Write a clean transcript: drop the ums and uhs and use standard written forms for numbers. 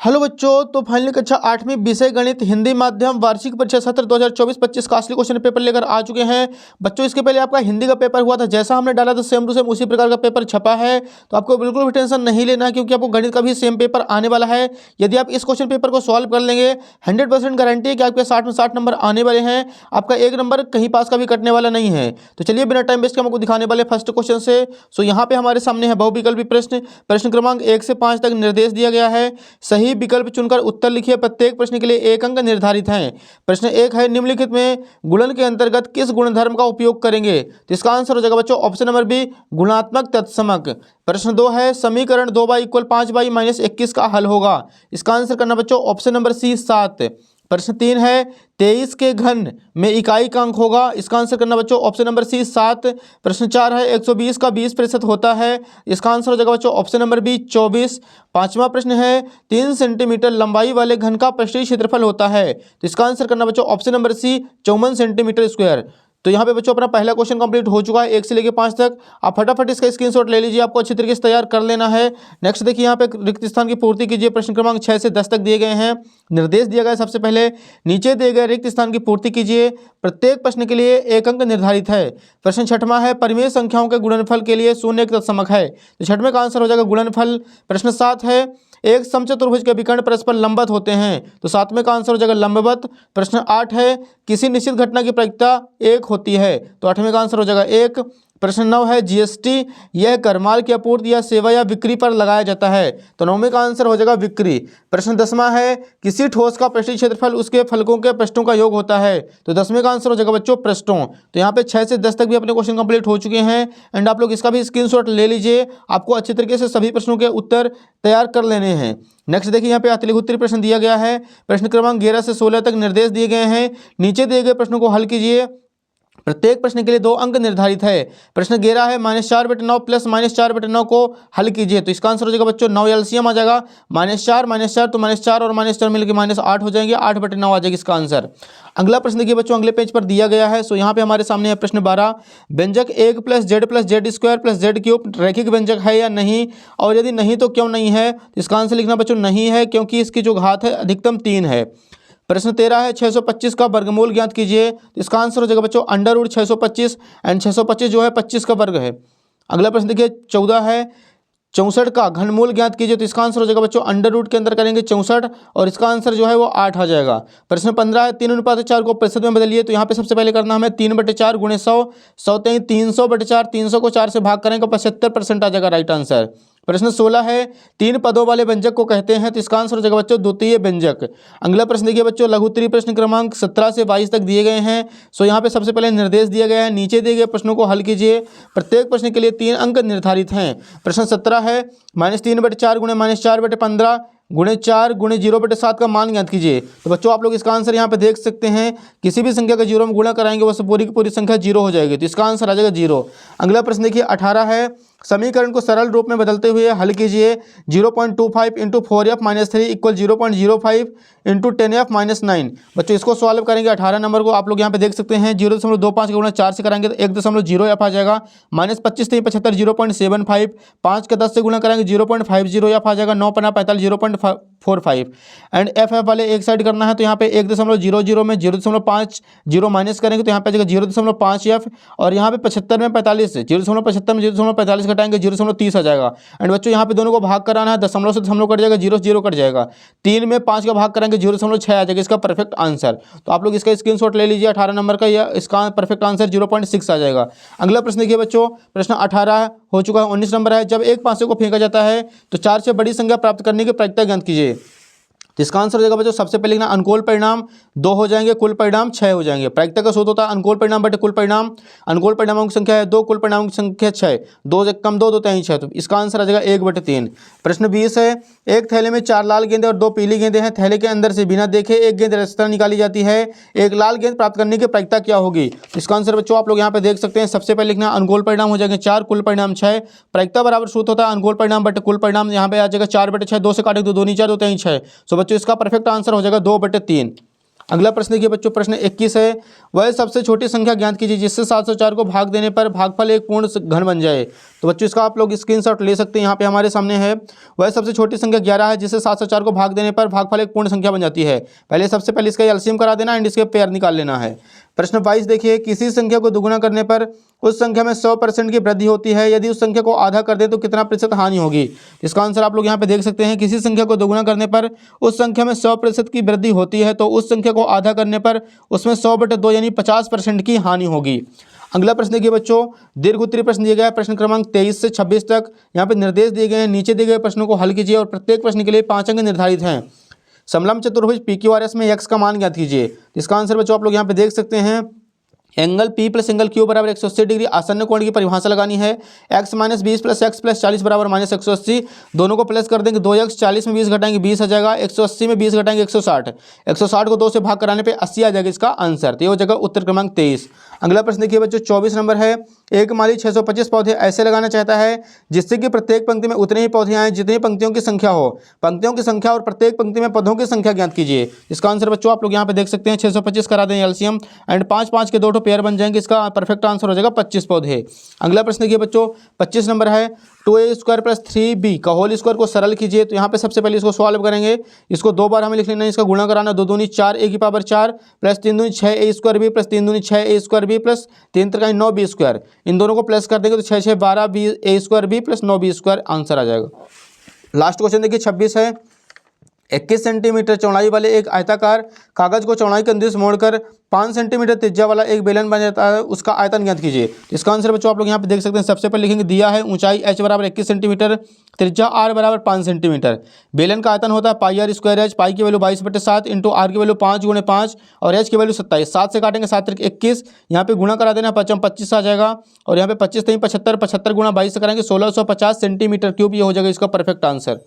Hello बच्चों, तो finally कक्षा 8वीं विषय गणित हिंदी माध्यम वार्षिक परीक्षा सत्र 2024-25 का असली क्वेश्चन पेपर लेकर आ चुके हैं। बच्चों, इसके पहले आपका हिंदी का पेपर हुआ था, जैसा हमने डाला था सेम टू सेम उसी प्रकार का पेपर छपा है। तो आपको बिल्कुल भी टेंशन नहीं लेना है, क्योंकि आपको गणित का भी सेम पेपर आने वाला है। यदि आप इस क्वेश्चन पेपर को सॉल्व कर लेंगे, 100% गारंटी है कि आपके 60 में 60 नंबर आने वाले हैं। आपका एक नंबर कहीं पास का भी कटने वाला नहीं है। तो चलिए बिना टाइम वेस्ट के हम आपको दिखाने वाले फर्स्ट क्वेश्चन से। सो यहाँ पे हमारे सामने है बहुविकल्पी प्रश्न। प्रश्न क्रमांक 1 से 5 तक निर्देश दिया गया है। सही विकल्प चुनकर उत्तर लिखिए। प्रत्येक प्रश्न के लिए 1 अंक निर्धारित है। प्रश्न 1 है, निम्नलिखित में गुणन के अंतर्गत किस गुणधर्म का उपयोग करेंगे? तो इसका आंसर हो जाएगा बच्चों ऑप्शन नंबर बी, गुणात्मक तत्समक। प्रश्न 2 है, समीकरण 2y = 5y - 21 का हल होगा। इसका आंसर करना बच्चों ऑप्शन नंबर सी, 7। प्रश्न 3 है, 23 के घन में इकाई का अंक होगा। इसका आंसर करना बच्चों ऑप्शन नंबर सी, 7। प्रश्न 4 है, 120 का 20% होता है। इसका आंसर हो जाएगा बच्चों ऑप्शन नंबर बी, 24। पांचवा प्रश्न है, 3 सेंटीमीटर लंबाई वाले घन का पृष्ठीय क्षेत्रफल होता है। तो इसका आंसर करना बच्चों option number C, 54 centimetre square. तो यहाँ पे बच्चों अपना पहला क्वेश्चन कंप्लीट हो चुका है 1 से लेकर 5 तक। आप फटाफट इसका स्क्रीनशॉट ले लीजिए, आपको अच्छी तरीके से तैयार कर लेना है। नेक्स्ट देखिए, यहाँ पे रिक्त स्थान की पूर्ति कीजिए। प्रश्न क्रमांक 6 से 10 तक दिए गए हैं। निर्देश दिया गया है, सबसे पहले नीचे दिए गए रिक्त स्थान की पूर्ति कीजिए। प्रत्येक प्रश्न के लिए 1 अंक निर्धारित है। प्रश्न 6वां है, परिमेय संख्याओं के गुणनफल के लिए 0 एक तत्समक है। तो 6वें का आंसर हो जाएगा गुणनफल। प्रश्न 7 है, एक समचतुर्भुज के विकर्ण परस्पर लंबवत होते हैं। तो 7वें का आंसर हो जाएगा लंबवत। प्रश्न 8 है, किसी निश्चित घटना की प्रायिकता 1 होती है। तो 8वें का आंसर हो जाएगा 1। प्रश्न 9 है, जीएसटी यह कर माल की आपूर्ति या सेवा या बिक्री पर लगाया जाता है। तो 9वें का आंसर हो जाएगा बिक्री। प्रश्न 10वां है, किसी ठोस का पृष्ठीय क्षेत्रफल उसके फलकों के पृष्ठों का योग होता है। तो 10वें का आंसर हो जाएगा बच्चों पृष्ठों। तो यहाँ पे 6 से 10 तक भी अपने क्वेश्चन कंप्लीट हो चुके हैं। एंड आप लोग इसका भी स्क्रीनशॉट ले लीजिए, आपको अच्छे तरीके से सभी प्रश्नों के उत्तर तैयार कर लेने हैं। नेक्स्ट देखिए, यहाँ पे अतिलिखित उत्तरीय प्रश्न दिया गया है। प्रश्न क्रमांक 11 से 16 तक निर्देश दिए गए हैं। नीचे दिए गए प्रश्नों को हल कीजिए। प्रत्येक प्रश्न के लिए 2 अंक निर्धारित है। प्रश्न 11 है, -4/9 + -4/9 को हल कीजिए। तो इसका आंसर हो जाएगा बच्चों 9 एलसीएम आ जाएगा। -4 तो -4 और -4 मिलकर -8 हो जाएंगे। 8/9 आ जाएगी इसका आंसर। अगला प्रश्न देखिए बच्चों, अगले पेज पर दिया गया है। सो यहाँ पे हमारे सामने है प्रश्न 12, व्यंजक 1 + z + z² + z³ रैखिक व्यंजक है या नहीं, और यदि नहीं तो क्यों नहीं है? तो इसका आंसर लिखना बच्चों नहीं है, क्योंकि इसकी जो घात है अधिकतम 3 है। प्रश्न 13 है, 625 का वर्गमूल ज्ञात कीजिए। तो इसका आंसर हो जाएगा बच्चों √625 एंड 625 जो है 25 का वर्ग है। अगला प्रश्न देखिए 14 है, 64 का घनमूल ज्ञात कीजिए। तो इसका आंसर हो जाएगा बच्चों √ के अंदर करेंगे 64 और इसका आंसर जो है वो 8 आ जाएगा। प्रश्न 15 है, 3:4 को प्रतिशत में बदलिए। तो यहाँ पे सबसे पहले करना हमें 3/4 × 100, 100 300/4, 300 को 4 से भाग करेंगे 75% आ जाएगा राइट आंसर। प्रश्न 16 है, 3 पदों वाले व्यंजक को कहते हैं। तो इसका आंसर हो जाएगा बच्चों द्वितीय व्यंजक। अगला प्रश्न देखिए बच्चों, लघु उत्तरीय प्रश्न क्रमांक 17 से 22 तक दिए गए हैं। सो यहाँ पे सबसे पहले निर्देश दिया गया है, नीचे दिए गए प्रश्नों को हल कीजिए। प्रत्येक प्रश्न के लिए 3 अंक निर्धारित हैं। प्रश्न 17 है, -3/4 × -4/15 × 4 × 0/7 का मान ज्ञात कीजिए। तो बच्चों आप लोग इसका आंसर यहाँ पे देख सकते हैं, किसी भी संख्या का 0 में गुणा कराएंगे वैसे पूरी की पूरी संख्या 0 हो जाएगी। तो इसका आंसर आ जाएगा 0। अगला प्रश्न देखिए 18 है, समीकरण को सरल रूप में बदलते हुए हल कीजिए। 0.25 × 4f - 3 = 0.05 × 10f - 9। बच्चों इसको सॉल्व करेंगे 18 नंबर को, आप लोग यहाँ पे देख सकते हैं 0.25 का गुणा 4 से कराएंगे तो 1.0f आ जाएगा। -25 3 75 0.75, 5 का 10 से गुणा कराएंगे 0.50f आ जाएगा। 9 × 45 0.45 एंड एफ वाले एक साइड करना है। तो यहाँ पे 1.00 में 0.5 0 माइनस करेंगे तो यहाँ पे आ जाएगा 0.5f और यहाँ पे 75 में 45 0.75 में 0.45 घटाएंगे 0.30 आ जाएगा। एंड बच्चों यहाँ पे दोनों को भाग कराना है, दशमलव से दशमलव कट जाएगा, 0 से 0 कट जाएगा। 3 में 5 का भाग करेंगे 0.6 आ जाएगा इसका परफेक्ट आंसर। तो आप लोग इसका स्क्रीनशॉट ले लीजिए 18 नंबर का, या इसका परफेक्ट आंसर 0.6 आ जाएगा। अगला प्रश्न देखिए बच्चों, प्रश्न 18 हो चुका है। 19 नंबर है, जब एक पासे को फेंका जाता है तो 4 से बड़ी संख्या प्राप्त करने की प्रायिकता ज्ञात कीजिए। तो इसका आंसर हो जाएगा बच्चों सबसे पहले लिखना अनुकूल परिणाम 2 हो जाएंगे, कुल परिणाम 6 हो जाएंगे। प्रायिकता का सूत्र होता है अनुकूल परिणाम बटे कुल परिणाम। अनुकूल परिणामों की संख्या है 2, कुल परिणामों की संख्या 6, 2 से कम 2, 2 3 6। तो इसका आंसर आ जाएगा 1/3। प्रश्न 20 है, एक थैले में 4 लाल गेंदे और 2 पीली गेंदे हैं। थैले के अंदर से बिना देखे एक गेंद इस तरह निकाली जाती है, एक लाल गेंद प्राप्त करने की प्रायिकता क्या होगी? इसका आंसर बच्चों आप लोग यहाँ पे देख सकते हैं। सबसे पहले लिखना अनुकूल परिणाम हो जाएंगे 4, कुल परिणाम 6। प्रायिकता बराबर सूत्र होता है अनुकूल परिणाम बटे कुल परिणाम। यहाँ पे आ जाएगा 4/6, 2 से काटेंगे 2 2 × 4 2 3 6। सो बच्चों इसका परफेक्ट आंसर हो जाएगा 2/3। अगला प्रश्न देखिए बच्चों, प्रश्न 21 है, वह सबसे छोटी संख्या ज्ञात कीजिए जिससे 704 को भाग देने पर भागफल एक पूर्ण घन बन जाए। तो बच्चों इसका आप लोग स्क्रीनशॉट ले सकते हैं, यहाँ पे हमारे सामने है। वह सबसे छोटी संख्या 11 है जिससे 704 को भाग देने पर भागफल एक पूर्ण संख्या बन जाती है। सबसे पहले इसका एलसीएम करा देना एंड इसके पेयर निकाल लेना है। प्रश्न 22 देखिए, किसी संख्या को दुगुना करने पर उस संख्या में 100% की वृद्धि होती है, यदि उस संख्या को आधा कर दे तो कितना प्रतिशत हानि होगी। इसका आंसर आप लोग यहाँ पे देख सकते हैं, किसी संख्या को दोगुना करने पर उस संख्या में 100% की वृद्धि होती है तो उस संख्या को आधा करने पर उसमें 100/2 यानी 50% की हानि होगी। अगला प्रश्न देखिए बच्चों, दीर्घ उत्तरीय प्रश्न दिए गए प्रश्न क्रमांक 23 से 26 तक। यहाँ पे निर्देश दिए गए हैं, नीचे दिए गए प्रश्नों को हल कीजिए और प्रत्येक प्रश्न के लिए 5 अंक निर्धारित हैं। समलंब चतुर्भुज PQRS में x का मान ज्ञात कीजिए। इसका आंसर बच्चों आप लोग यहाँ पे देख सकते हैं, angle P plus angle Q बराबर 180 डिग्री। आसन्न कोण की परिभाषा लगानी है, x - 20 + x + 40 बराबर -180। दोनों को प्लस कर देंगे, 2x 40 में 20 घटाएंगे 20 आ जाएगा, 180 में 20 घटाएंगे 160। 160 को 2 से भाग कराने पे 80 आ जाएगा इसका आंसर। तो ये हो जाएगा उत्तर क्रमांक 23। अगला प्रश्न देखिए बच्चों, 24 नंबर है, एक माली 625 पौधे ऐसे लगाना चाहता है जिससे कि प्रत्येक पंक्ति में उतने ही पौधे आए जितनी पंक्तियों की संख्या हो। पंक्तियों की संख्या और प्रत्येक पंक्ति में पौधों की संख्या ज्ञात कीजिए। इसका आंसर बच्चों आप लोग यहाँ पे देख सकते हैं, 625 करा दें एलसीएम एंड 5 के 2 पेयर बन जाएंगे। इसका परफेक्ट आंसर हो जाएगा 25 पौधे। अगला प्रश्न देखिए बच्चों, 25 नंबर है, 2a² + 3b का होल स्क्वायर को सरल कीजिए। तो यहाँ पे सबसे पहले इसको सॉल्व करेंगे, इसको 2 बार हमें लिख लेना है, इसका गुणा कराना, 2 दूनी 4 a की पावर 4 + 3 दूनी 6a² + 3 दूनी 6a² + 3 त्रिका 9b²। इन दोनों को प्लस कर देंगे तो 6 6 12 a² + 9b² आंसर आ जाएगा। लास्ट क्वेश्चन देखिए 26 है, 21 सेंटीमीटर चौड़ाई वाले एक आयताकार कागज को चौड़ाई के अंदिश मोड़कर 5 सेंटीमीटर त्रिज्या वाला एक बेलन बन जाता है, उसका आयतन ज्ञात कीजिए। इसका आंसर बच्चों आप लोग यहाँ पे देख सकते हैं, सबसे पहले लिखेंगे, दिया है ऊंचाई h बराबर 21 सेंटीमीटर, त्रिज्या r बराबर 5 सेंटीमीटर, बेलन का आयतन होता है πr²h, पाई की वैल्यू 22/7 इंटू r की वैल्यू 5 × 5 और h की वैल्यू 27। 7 से काटेंगे 7 × 21, यहाँ पे गुणा करा देना, 25 आ जाएगा और यहाँ पे 25 3 75, 75 × 22 से करेंगे 1650 सेंटीमीटर क्यूब। ये हो जाएगा इसका परफेक्ट आंसर।